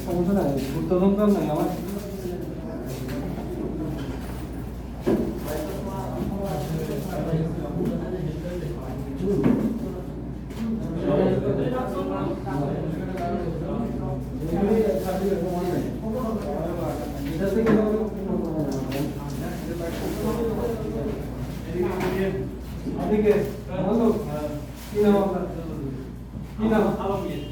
সমস্যা নাই, উত্তরণ নাই আমার। আপনাকে ভালো কি নাম আপনার? কি নাম? আলমগীর।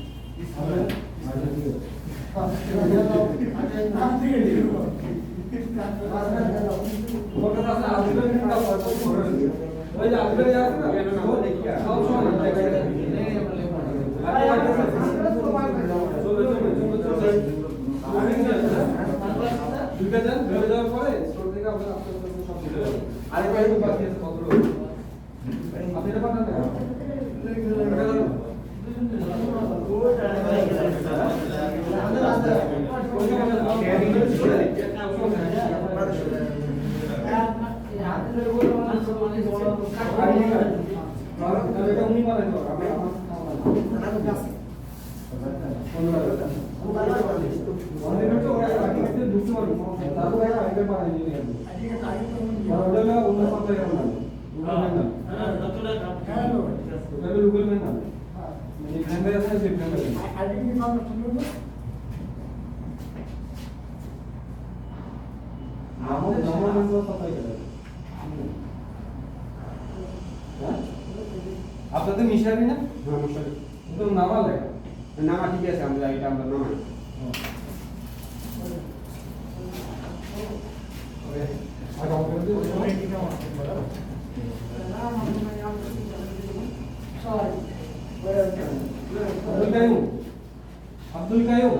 আপনাদের মিশারি না? হ্যাঁ মিশারি। তো নামা লেখা নামা ঠিক আছে, আমরা এটা আমরা নামাই। আব্দুল কাইয়ুম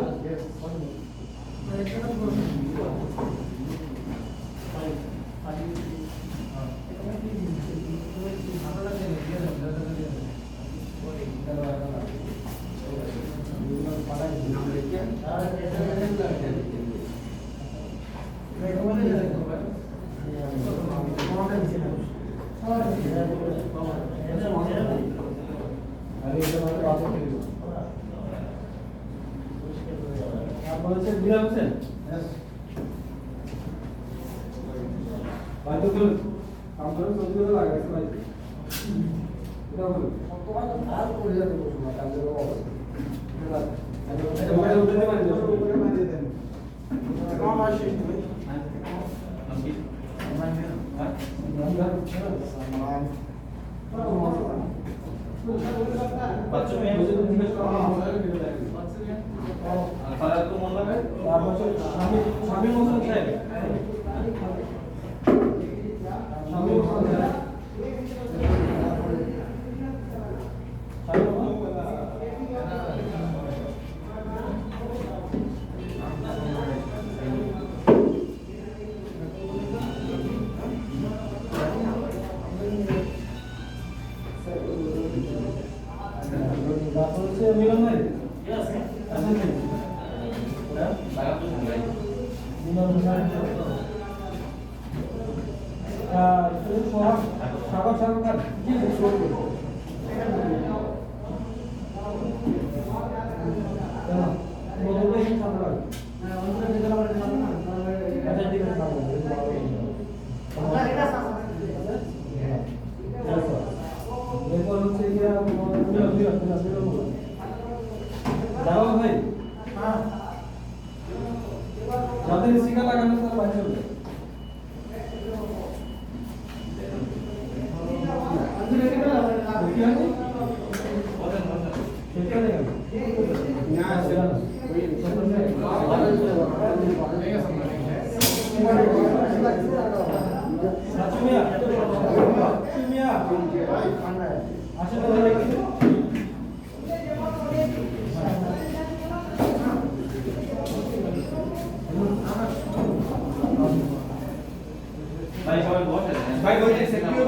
ভাই বলছে সেফটিও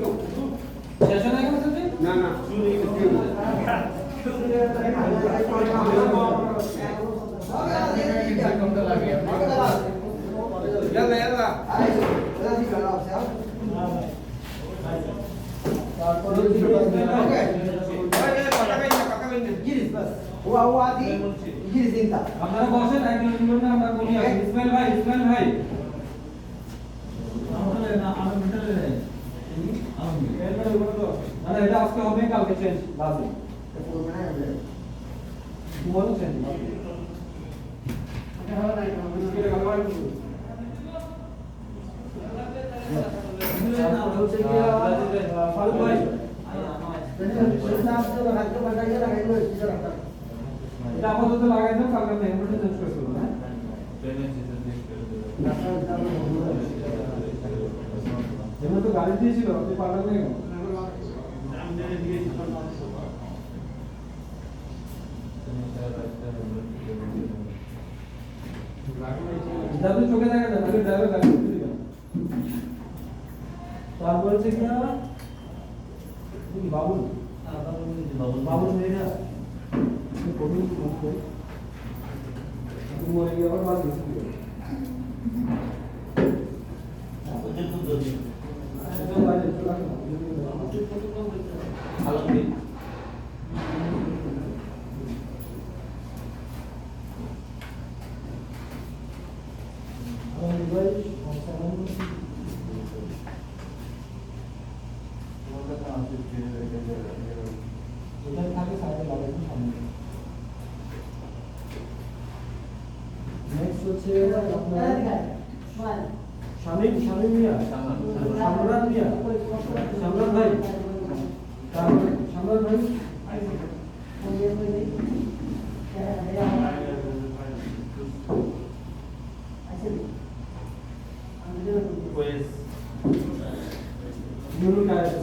তো শেষ হয়ে গেছে না না يلا يلا جلس بس هو عادي جلس انت আপনারা বসেন একজন একজন করে আমরা বলি ইসমাইল ভাই না এটা আজকে হবে কালকে চেঞ্জ লাজিম বলো চেঞ্জ ফারুক ভাই এটা আপাতত লাগাই দাও কালকে আমি হেলমেটটা চেঞ্জ করে দেবো হ্যাঁ হেলমেট তো গাড়ি দিয়েছিল আপনি পাঠাবেন কেন যাদের চোখে দেখা যায় তাদের ড্রাইভার গাড়ি করতে দিবেন তারপরে হচ্ছে কি বাবুল বাবুল মেয়েরা কবি মরে গিয়ে আবার বাদ দিয়েছিল ভালো শামিম মিয়া সম্রাট মিয়া সম্রাট ভাই তারপরে সম্রাট ভাই নুরুল কায়েস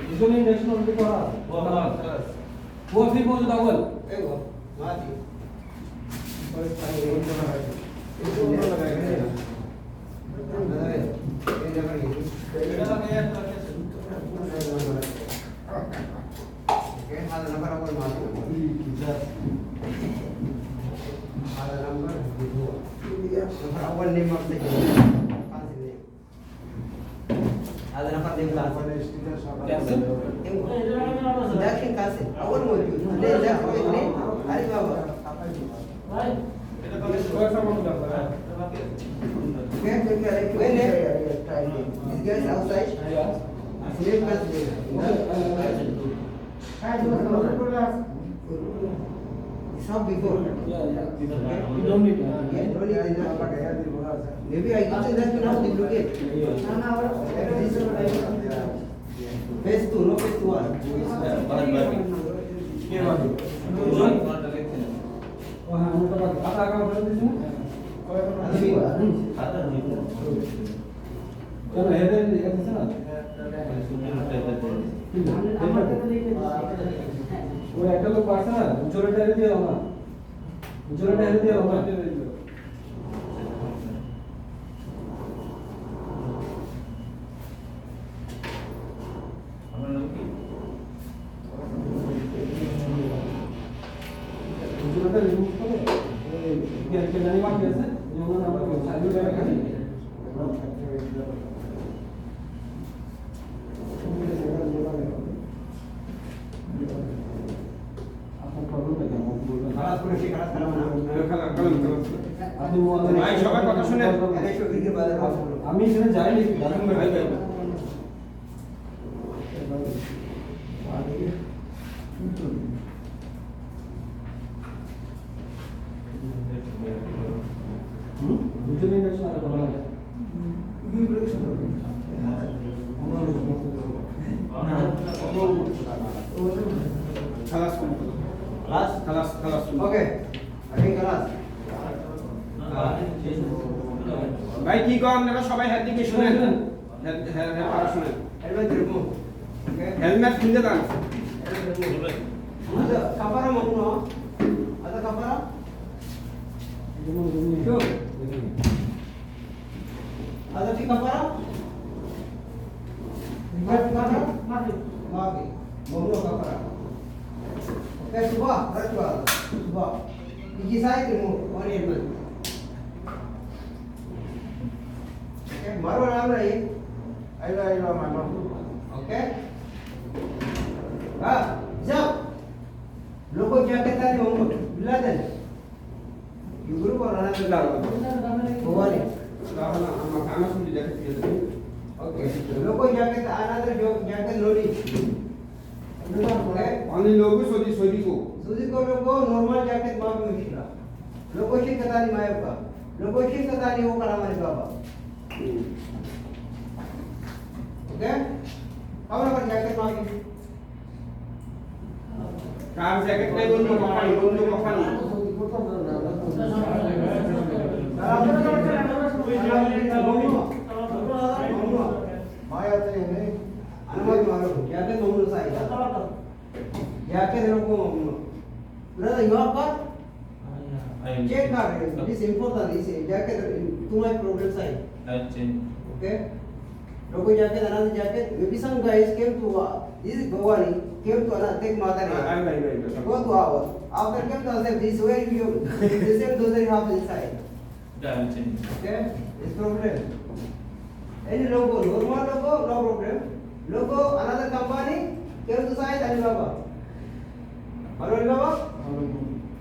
इसमें नेशनल भी करा वो फिर मौजूद अव्वल ايوه ما ادري هذا نمبر اول ما هذا نمبر اول نيم هذا نفر نيم داخل كاسه اول موجود ليه داخل اثنين علي بابا وين this guy is outside sleep it's not before you don't need maybe I can say that you have to look at phase 2 no phase 1 ये बात वहां मोटा बात आता का बोल दीजिए चलो हेदे ये कैसे ना वो একটা লোক আছে না জোরে টাইরে দিয়ে দাও না জোরে টাইরে দিয়ে দাও না আমরা লোক কি জোরেটা রিমুভ করে এই কে জানি বাকি আছে যেমন আমরা চালু করে রাখি আমি এখানে যাইনি দুজনেই বেশ ভালো ভালো লাগে খালাস কোন Kelas? খালাস Oke. Ada yang kelas? ভাই কি কম আপনারা সবাই হাত দিকে শুনেন হ্যাঁ পারা শুনেন Helmet dirimu. Oke. হেলমেট কিনতে দান Ada kapara mau no? Ada kapara? Tuh. Ada di kapara? Ada kapara? Mati. Mau no kapara? Oke, coba. Gigi saya dirimu. Mari helmet. Oke, baru nama lagi. ayo mama Oke. Ah, siap. Logo jaket tadi Muhammad Biladan. Guru ko rana Biladan. Bawali. তাহলে আমার শুনতে দেখে দিয়ে দেবেন Oke. Logo jaket another jacket lori. Oke. Only লোগো সদিকো Suji ko logo normal jacket babu mishra. Logo shi katani mayapka. Logo shi katani wo kalamani baba. Oke. Kamu nak jaket magi. কার jacket নাই বন্ধু company Jaket mau saya. Jaket logo mau. Brother, you are what? Check card. This important. This jacket to my problem side. Okay. Logo jacket, another jacket. Maybe some guys came to this is Bhavani, came to another take mother. Go to our. After came to us, this way you the same dozer you have inside. Okay. This problem. Any logo, normal logo, no problem. Logo, another company came to side Alibaba. Hello Alibaba.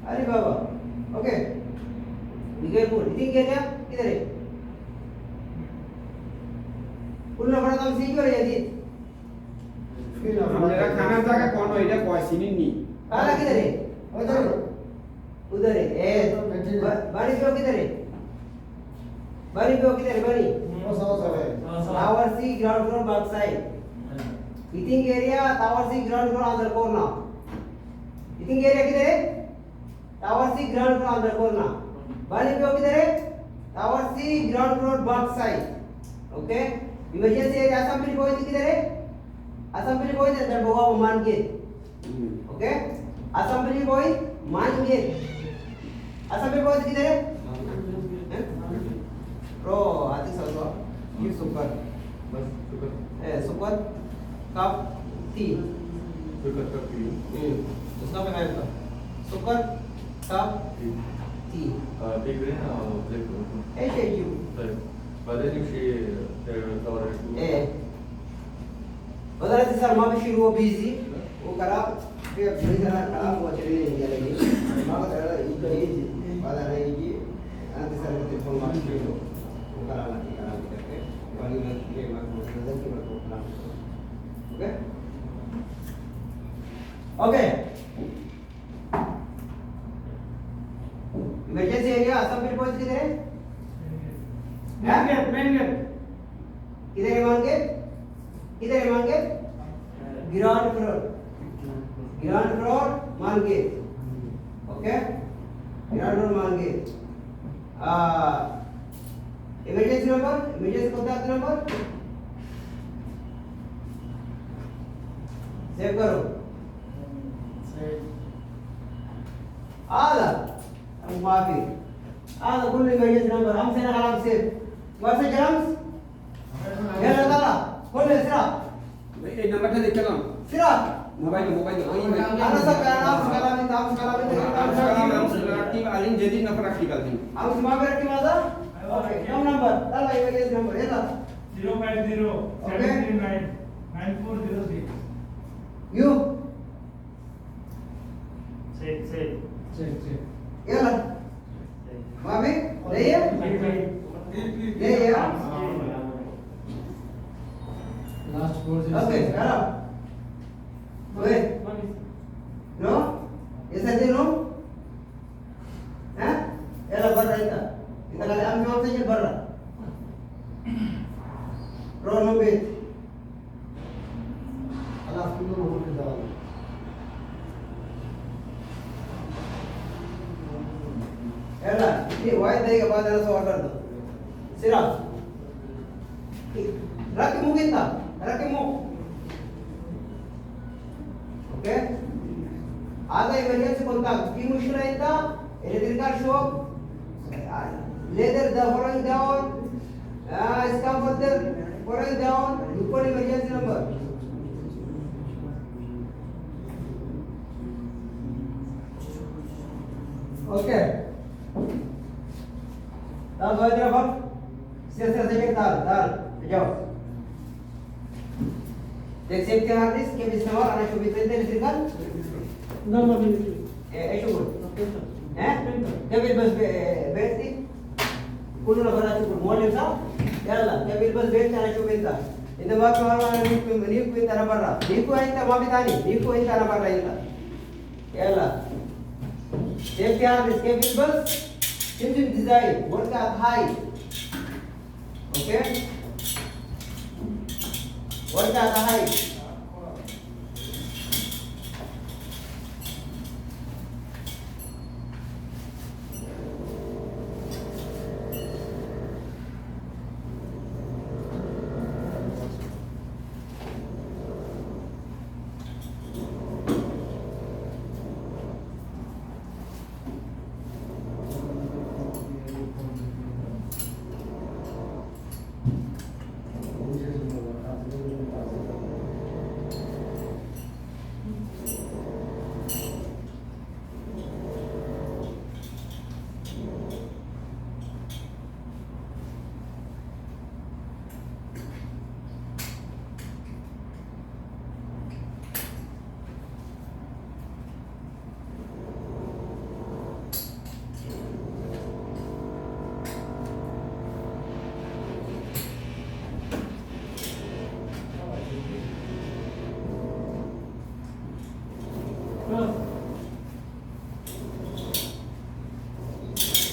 Alibaba. Okay. Be careful. Eating area, किधर है? उन्होंने बड़ा काम सीख रहे हैं जी আপনারা খানার জায়গা কোন এটা পয়সিনি নি काला किधर है उधर है ए बारी पे किधर है बारी बनी tower C ground floor back side eating area tower C ground floor अंदर कॉर्नर ईटिंग एरिया किधर है टावर सी ग्राउंड फ्लोर अंदर कॉर्नर बारी पे किधर है tower C ground floor back side okay emergency area assembly point किधर है असेंबली पॉइंट अंदर बोगा main gate okay assembly point main gate assembly point किधर है प्रो आती सो ये सुपर बस सुपर सुपर कप टी उसका मैं का सुपर कप टी ऐसे यू बदला से सर मां शुरू हो बिजी वो करा फिर बड़ी तरह करा वो चले नहीं लगी मां का तरह ये बात है ये अंत सर के फोन मां शुरू वो करा करके वाली में के मां को नजर के को अपना okay okay emergency area assembly point किधर है मेन गेट किधर है main gate ground floor main gate okay ground floor main gate emergency contact number save करो आधा माफी आधा फुल इमरजेंसी नंबर हमसे ना आराम से वैसे जरम्स ये लगा ला खोल ले सिरा এই নাম্বারটা দেখে নাও सिरा মোবাইল ওই ana sa naam sekali aktif alin jadi na praktikal din हम semua berarti masa oke nom number dah emergency number ya lah 050-739-9406 you Say. ya lah maaf ya ya last four से oke sekarang oke no ya saja no ya lah buat kita Kita kali ambil saja barra. Rono bet. Alas dulu rumah jalan. Ela, ini why देगा बाद में सवाल कर दो. सिर्फ. Raki mungkin tak? Raki mu. Okay? Ada emergency kontak. Ki mushkil itu, electrical shock, leather the following down, scaffolder following down. You put emergency number. Okay. Tahu dua terap apa? Siapa saja tar, jauh. Deck safety harness के इस्तेमाल आना शुरू करते हैं electrical Nama ini. ऐशो बोल हैं cable बस बैठती कुल ना भरा शुरू मॉडल सा याला केबिल बस बैठ आना शुरू करता इंद बात वाला नीक पे तरह भरा नीक आई था माँ बितानी नीक आई तरह भरा इंदा याला safety harness केबिल बस simple design work high okay work high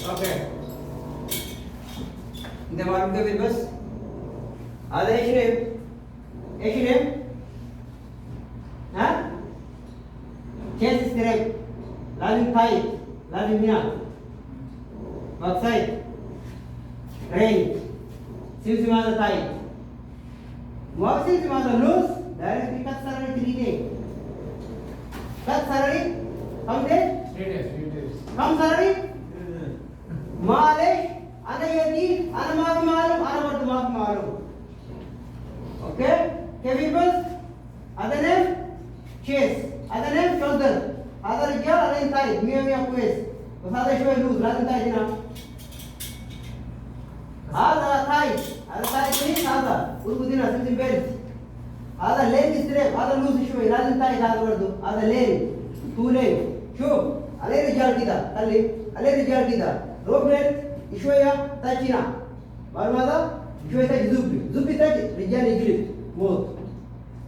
Okay. Kita malam ke bebas. Ada H&M, हाँ? Chest strap, lazim tight, lazim bina, backside, range, sisi masa tight, mau sisi masa loose, directly cut sarari 3 day, cut sarari, how day? 3 days. Come sarari? मालिश अने यकीन अने माफ मालूम अने मत माफ मालूम ओके केबिल्स other name chest other name shoulder other क्या अदर थाई मिया क्वेस तो सादे शोय लूज लादन थाई ना आधा थाई नहीं सादा उनको दिना सिंपल बेल्ट आधा लेन स्ट्रेप आधा लूज शोय लादन थाई सादा वर्दो आधा लेन टू लेन शो अले रिजल्ट किदा अले result किदा Robert, Ishoya, Tachina. Marmada, Ishoya Tach Zubi Tach, Rijan Iglit, both.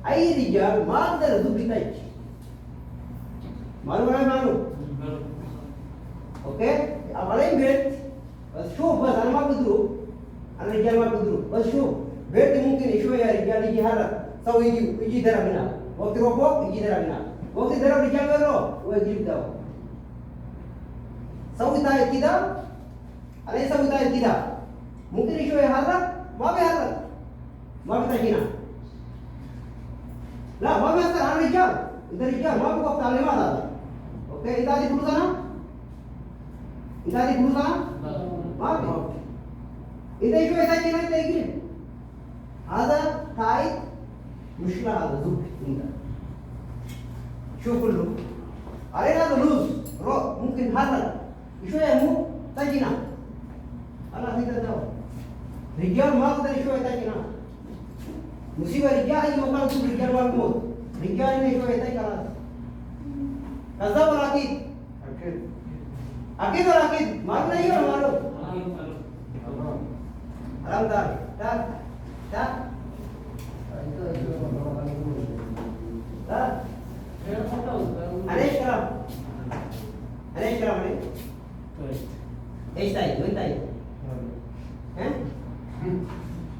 I Rijan, Mother Zubi Tach. Marmada Manu. Okay? Amalay bet, a show was Almakudru, and Rijan Makudru, a show. Bet the Munkin Ishoya, Rijan Hara, so Iji Daramina. Walk the rope, Iji Daramina. Walk the Daramina, where give down. So we tie it down. अरे सब उतार किया मुमकिन issue है हालत वहाँ पे तकीना ला वहाँ पे अंदर आने क्या इधर क्या वहाँ पे कब ताले मारा ओके इतादी पुरुषाना वहाँ पे इधर इशू ऐसा क्या है तेरी आधा थाई मुश्किल आधा जुक इंदा शोकुल्लू अरे ना तो लूज रो मुमकिन हालत इशू है मुँह तकीना Allah tidak tahu. Rijal mau dari show itu kena. Musibah rijal ini bukan untuk rijal walmut. Rijal ini show itu kena. Kaza walakid. Akid walakid. Malu nahi or malu? Alam dar. Tak. Anesh karam ni. Eish tay. हैं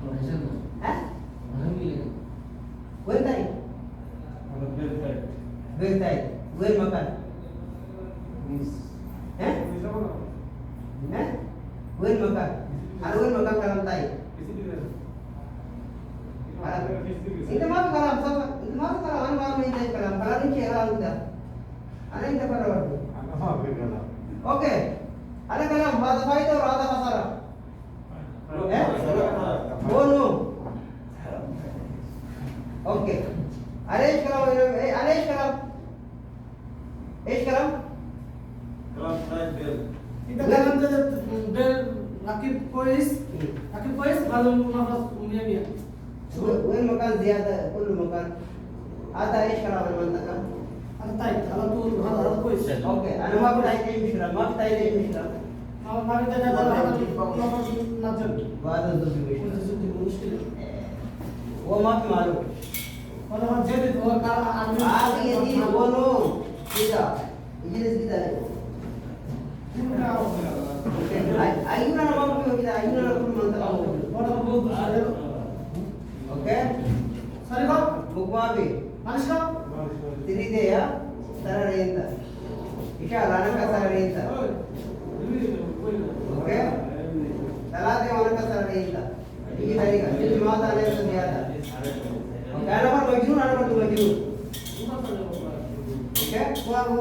और ऐसा ना हैं वहाँ मिलेगा वही ताई बेरताई वही मकान हैं हैं वही मकान अरे वही मकान कलम ताई itu mah kalam sama itu mah kalam anu baru ini kalam kalam ini kalam udah ada yang pada waktu oke ada kalam bahasa faida atau bahasa pasara bono oke ada kalam ada kalam kita dalam bel rakib polis kalau nafas umumnya وين مكان زيادة كل مكان هذا ايش كلام المنطقة؟ طيب على طول هذا كويس اوكي انا ما بتاعي اي مشكلة ما بتاعي اي مشكلة ما بدنا هذا نفس نجم وهذا ضد مشكلة هو ما في معلوم ولا ما زادت هو قال عادي يدي بونو كده يجلس كده ايوه انا ما بقول كده ايوه انا كل منطقة ولا بقول اوكي سوري بقى مقابل معلش بقى تريد يا ترى انت ان شاء الله انا كسر انت اوكي ثلاثه وانا كسر انت ये तरीका ये माता ने दिया था okay انا पर मजनून انا पर मजनून okay वो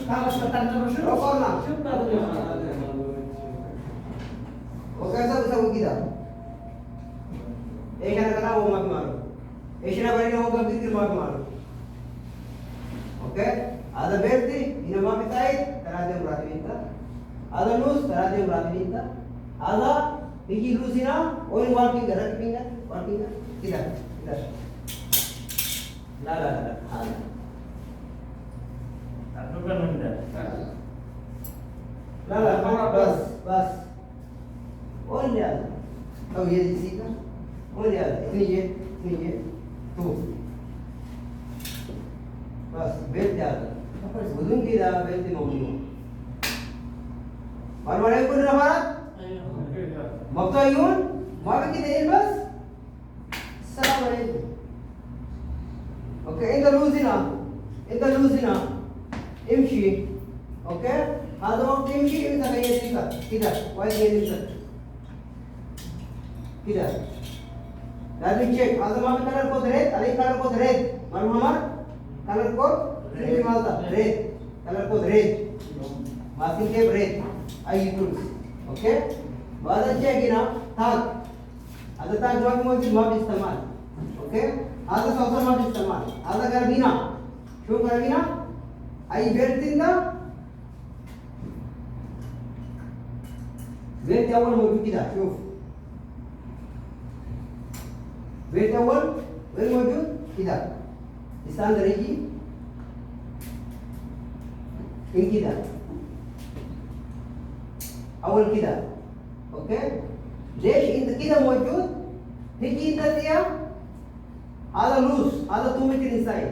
kalau sekarang terus रोको ना वो कैसा bisa begitu एक ना करना वो मत मारो एक ना बनेगा वो कब दिखती मत मारो ओके आधा बेरती इन माँ पिताई तरादे प्रातिनिधिता आधा लूस तरादे प्रातिनिधिता आधा पिकी लूस इना ओइन वार्किंग किधर ला हाँ ला बस और ले आधा अब ये इसी का और ले आधा इतनी ये तो बस बेल जाता बुधुन की दा बेल ती मम्मी मारवाड़े को ना मारा मक्ता यून मार की देर बस सलाम अलैकुम okay in the luzina imshi okay هذا وقت يمشي انت غيرتك كده وايد غيرتك كده لازم تشيك هذا ما كلر كود ريد عليه كلر كود ريد معلوم हमार कलर कोड नहीं मालता red colour code red masking tape red आई टूल्स ओके बाद चेक ना ताक आता ताक जो मौजूद माप इस्तेमाल ओके आता सॉफ्टवेयर माप इस्तेमाल आता कर बिना शो कर बिना आई बेरतिंदा बेरत अول मौजूद كده شوف बेरत अول وين موجود كده استاندر يجي من كده اول كده اوكي ليش انت كده موجود تيجي انت فيها هذا لوز هذا 2 متر انسايد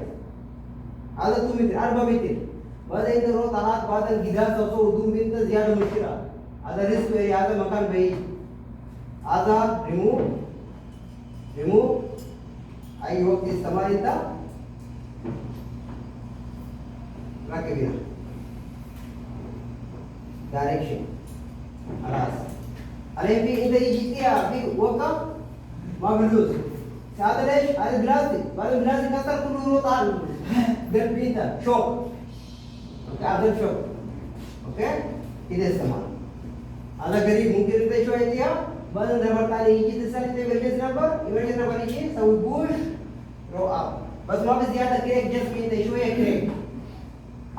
هذا 2 متر 4 متر بعد انت رو طلعت بعد الجدار توصل ودون انت زياده مشكله هذا ريسك هذا مكان بعيد هذا ريموف اي وقت استعمال انت ركب هنا डायरेक्शन خلاص عليه في انت يجي فيها في وقف ما بلوز هذا ليش هذا جلاسي بعد الجلاسي كسر كله يروح على قلب انت شوك اوكي هذا شوك اوكي كده استعمال هذا قريب ممكن انت شويه ديها بعد الربط عليه يجي تسال انت ايمرجنسي نمبر يجي سوي بوش رو اب بس ما بزياده كريك جسم انت شويه كريك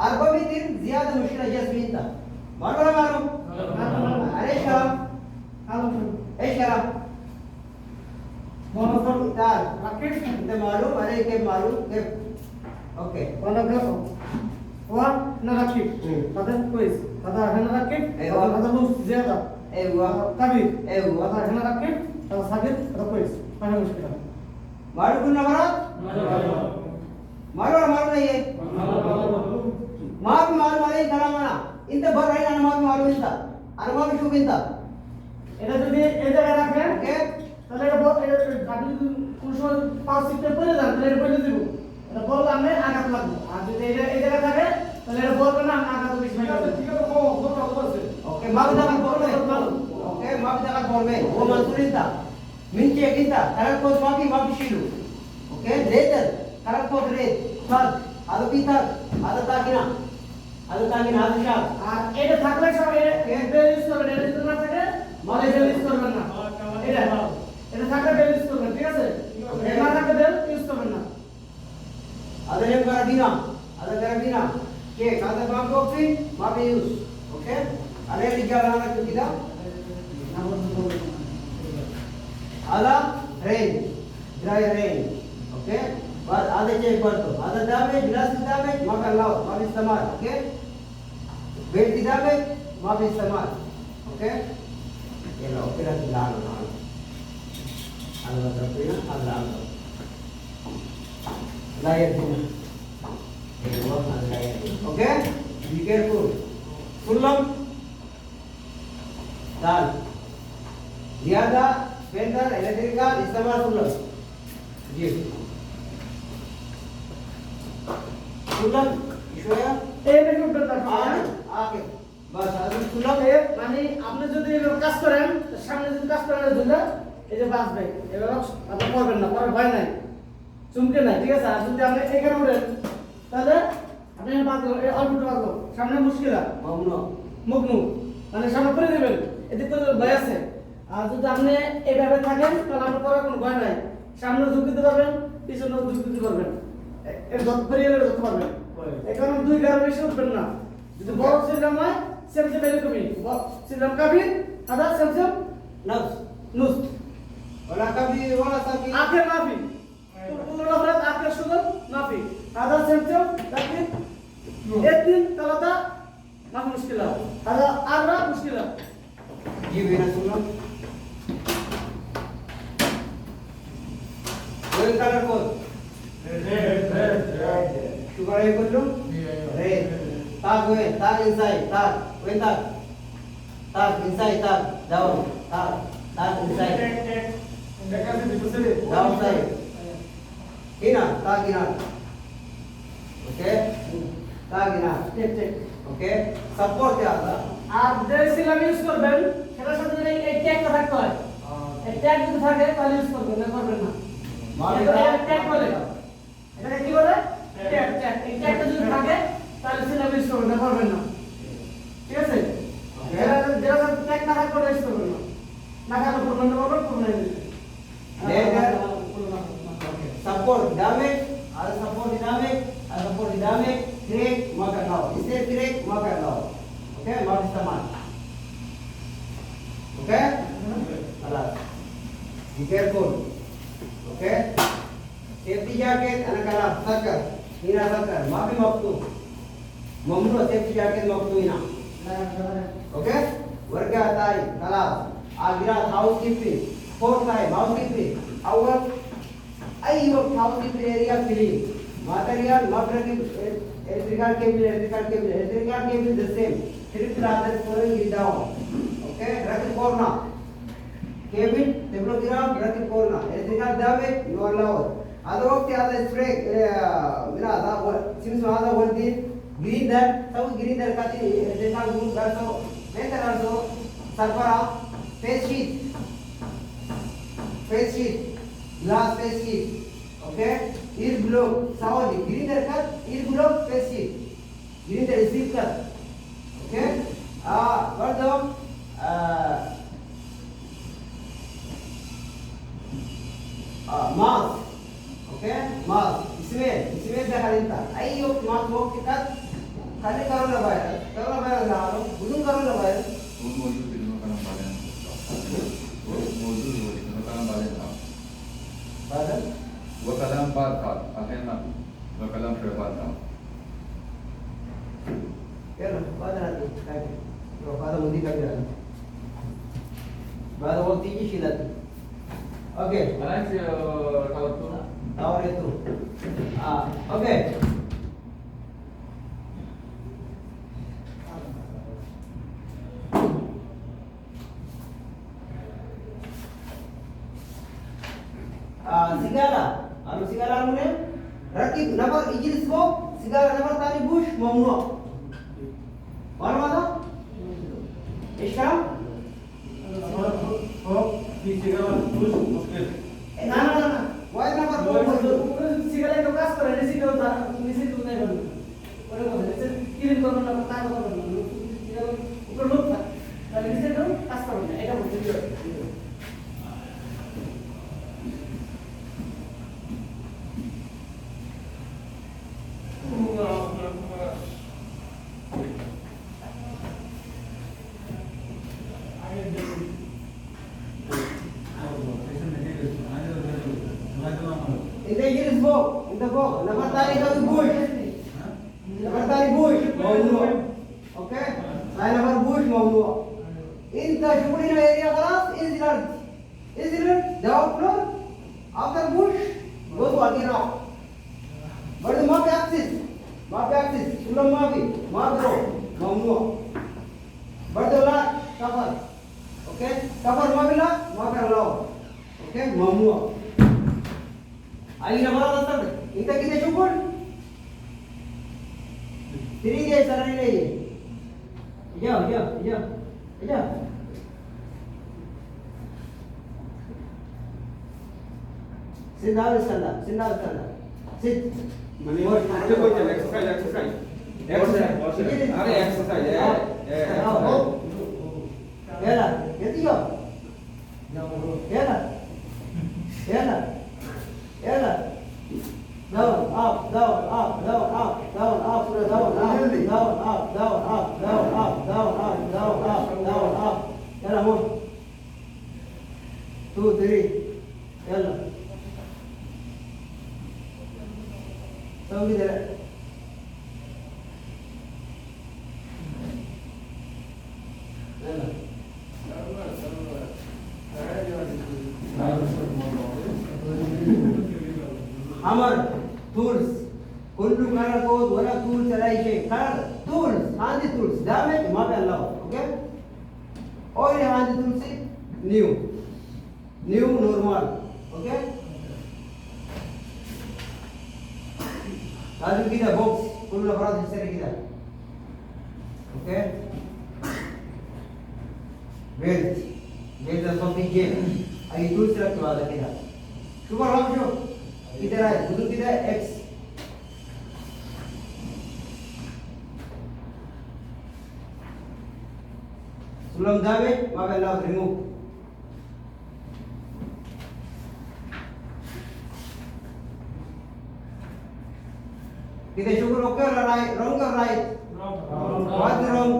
4 متر زياده مشكله جسم انت मालूम है मालूम अरे शराब ايش كلام मोनोफोन तार रॉकेट انت मालूम अरे كيف मालूم كيف اوكي वाला ग्राफ और नरकिब هذا كويس هذا هنا ركب أيوة. هذا لوس زياده ايوه كبير ايوه هذا هنا ركب هذا صغير هذا كويس ما هي مشكله मालूम كنا مرات मालूम नहीं है ما في मालूम عليه كلام انا انت بره انا ما في मालूم انت انا ما بشوف انت এটা যদি এই জায়গায় রাখেন ওকে তাহলে এটা আপনি যদি কোন সময় পাওয়ার সিস্টেম করে যান তাহলে এটা বলে দিব এটা বললে আমি আঘাত লাগবে আর যদি এটা এই জায়গায় থাকে তাহলে এটা বলবে না আমি আঘাত বেশি ঠিক আছে আছে oke maaf jangan porme oke maaf jangan porme wo mansulinta mince kita karan ko maaf shilu oke later karan ko red sir ado pita ado takina ado shab আর এটা থাকলে সব এটা ইউজ করবেন এটা যদি না থাকে মানে এটা ইউজ করবেন না এটা থাকলে বেল ইউজ করবেন ঠিক আছে এটা না থাকলে বেল ইউজ করবেন না ado lem karabina ke kada maaf ko pin maaf use oke ada di jalan anak kita ada rain dry rain oke but ada check करतो ada damage glass damage maka law maaf istemal oke bed damage maaf istemal oke ये लो फिर लाल लाल अलग तरफina अलग layer din ये वो अलग layer oke be careful sulam dan ज्यादा Spender electrical इस्तेमाल सुलभ जी सुलभ ईश्वया এই দেখুন বেটা आके बस अभी सुलभ এ মানে আপনি যদি এরকম কাজ করেন সামনে যদি কাজ করেন দুটো এই যে বাস ভাই এবার আপনি করবেন না পরে ভয় নাই চুমকে নাই ঠিক আছে আর যদি আপনি এখানে উঠেন তাহলে আপনি বাঁধলো এই অল্পটা বাঁধলো সামনে মুশকিল मामलो মুখনু মানে সামনে করে দেবেন এদিক করে ভয় আছে আর যদি আপনি এইভাবে থাকেন তাহলে আপনার করার কোনো ভয় নাই সামনে ঝুঁক দিতে পারবেন পিছনেও ঝুঁক দিতে পারবেন এর যত পরিয়ালে ধরতে পারবেন এই কারণে দুই গাড়ি বেশি উঠবেন না যদি বড় সিস্টেম হয় সেমসে বেলে কমি সিস্টেম কাবি আদা সেমসে नफ्स নুস वाला कभी वाला सभी আখে মাফি পুরো রাত আখে শুধু মাফি আদা সেমসে তাকি একদিন তালাতা মাফি মুশকিল আদা আররা মুশকিল जी बिना सुलभ कोई कलर को शुगर है बोलो रेड tag वे tag inside tag वे tag inside tag down tag inside down side ina tag ina okay tag ina ঠিক ঠিক okay support ya ada আর যে সিলাম ইউজ করবেন সেটার সাথে যদি এই ট্যাগটা থাকতে হয় এই ট্যাগ যদি থাকে তাহলে ইউজ করবেন না করবেন না ট্যাগ বলে এটাকে কি বলে ট্যাগ এই ট্যাগটা যদি থাকে তাহলে সিলাম ইউজ করবেন না করবেন না ঠিক আছে যেটা ট্যাগ না থাকলে ইউজ করবেন না থাকলে করবেন না করবেন support damage ada support damage crack maka now istilah crack maka now okay mau istimal okay alas be careful okay safety jacket anak-anak sakar ina sakar mafi waktu mamnu safety jacket waktu ina okay warga tai kalas agira housekeeping fourth time housekeeping our I work housekeeping area clean material not electrical cable the same shift rather pulling it down okay racket corner cable develop racket corner electrical damage you are allowed other work the other spray mira ada since ada one thing green that so green that kati electrical room also later also sarfara face sheet glass face sheet okay ear block sound green that cut ear block face sheet green that sleep cut okay what the mask okay mask इसमें देखा देता आई यो mask वो कितना खाली करो ना भाई ना बुजुर्ग करो ना भाई वकालम बात था अहेना वकालम प्रभात था क्या ना बात आती है तो बात मुझे कर दिया बात वो तीजी शिलाती ओके और ये तू okay Sigara, anu sigara anu ne? Rakib nabar ijlis bo, sigara nabar tani bush mamnu. Mana mana? Isham? Na. Why nabar bo? Cigarette তো কাজ করে নিচে তো নিচে তো নাই বল ওরে কথা নিচে কিরিম করব না তা করব না সিগারেট উপর লোক থাকে তাহলে নিচে তো কাজ করবে না এটা বলতে দিও In the book, nabar tani ka bush. Nabar tani bush mamnu. Okay? Saya nabar bush mamnu. In the Shukudina area class is learned. Is learned? Jawab no? After bush, go to Akira. But the map axis, Sulam mapi, map row, mamnu. But the lot, cover. Okay? Cover mapila, map allow. Okay? Mamnu. Ayo nama apa tu? Kita cukup. 3 days saran ini. Jauh. Sit down, Sit. মানে এটা কইতে exercise আরে exercise Yala, ketiga. Yala. Down, up, down, up. Yalla, move. 2, 3. Yalla. Sambil jalan. Yalla. Hammer, tools. Kullu kana ko wala tool chalai ke. Kar tools, handi tools. Damage ma pe allow. Okay? Oil handi tools se new normal. Okay? Adu kita box kullu aparat hisare kita. Okay? Belt is something game. Ai tools rakhi wala kita. Super ramjo. किधर है बुधु किधर है x सुलम दावे मावे lock remove किधर sugar okay और right wrong और right what is wrong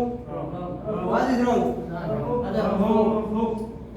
ada